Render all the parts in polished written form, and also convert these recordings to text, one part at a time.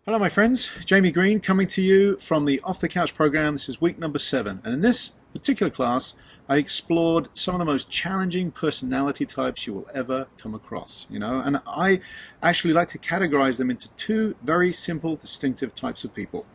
Hello my friends, Jamie Greene coming to you from the Off the Couch program. This is week number 7, and in this particular class I explored some of the most challenging personality types you will ever come across, and I actually like to categorize them into two very simple, distinctive types of people.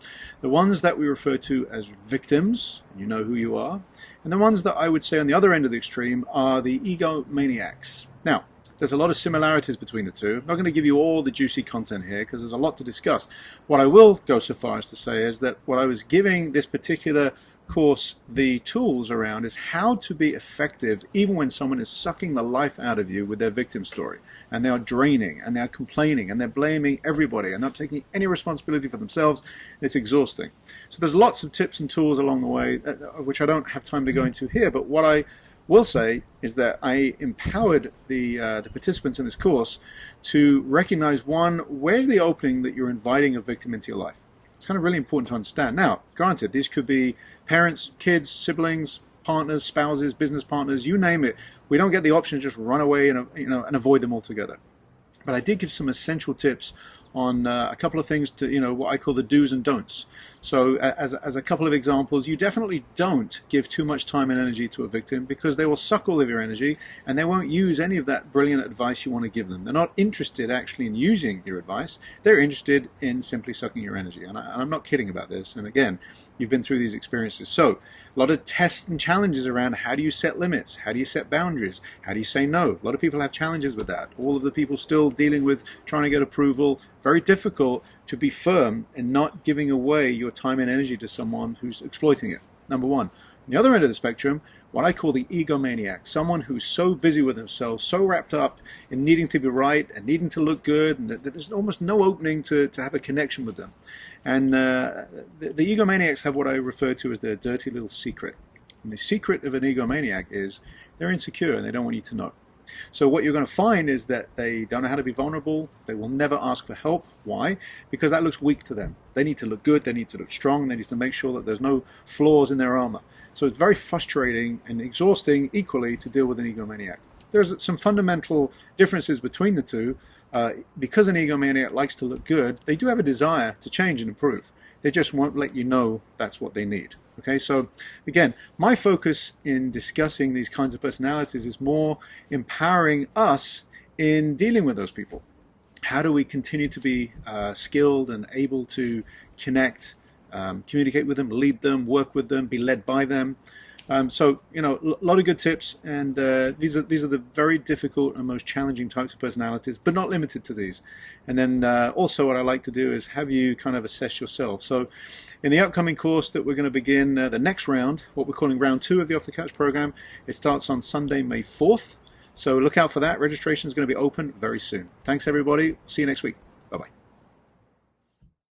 The ones that we refer to as victims, you know who you are, and the ones that I would say on the other end of the extreme are the egomaniacs. Now, there's a lot of similarities between the two. I'm not going to give you all the juicy content here because there's a lot to discuss. What I will go so far as to say is that what I was giving this particular course the tools around is how to be effective even when someone is sucking the life out of you with their victim story, and they are draining and they're complaining and they're blaming everybody and not taking any responsibility for themselves. It's exhausting. So there's lots of tips and tools along the way, which I don't have time to go into here, but what I will say is that I empowered the participants in this course to recognize, one, where's the opening that you're inviting a victim into your life. It's kind of really important to understand. Now, granted, these could be parents, kids, siblings, partners, spouses, business partners, you name it. We don't get the option to just run away and avoid them altogether. But I did give some essential tips on a couple of things to, what I call the do's and don'ts. So as a couple of examples, you definitely don't give too much time and energy to a victim because they will suck all of your energy and they won't use any of that brilliant advice you want to give them. They're not interested actually in using your advice. They're interested in simply sucking your energy. And I'm not kidding about this. And again, you've been through these experiences. So a lot of tests and challenges around how do you set limits? How do you set boundaries? How do you say no? A lot of people have challenges with that. All of the people still dealing with trying to get approval. Very difficult to be firm and not giving away your time and energy to someone who's exploiting it. Number one. On the other end of the spectrum, what I call the egomaniac, someone who's so busy with themselves, so wrapped up in needing to be right and needing to look good, and that there's almost no opening to have a connection with them. And the egomaniacs have what I refer to as their dirty little secret. And the secret of an egomaniac is they're insecure and they don't want you to know. So what you're going to find is that they don't know how to be vulnerable. They will never ask for help. Why? Because that looks weak to them. They need to look good. They need to look strong. They need to make sure that there's no flaws in their armor. So it's very frustrating and exhausting equally to deal with an egomaniac. There's some fundamental differences between the two. Because an egomaniac likes to look good, they do have a desire to change and improve. They just won't let you know that's what they need. Okay, so again, my focus in discussing these kinds of personalities is more empowering us in dealing with those people. How do we continue to be skilled and able to connect, communicate with them, lead them, work with them, be led by them? So, a lot of good tips, and these are the very difficult and most challenging types of personalities, but not limited to these. And then also what I like to do is have you kind of assess yourself. So in the upcoming course that we're going to begin the next round, what we're calling round 2 of the Off the Couch program, it starts on Sunday, May 4th. So look out for that. Registration is going to be open very soon. Thanks everybody. See you next week. Bye-bye.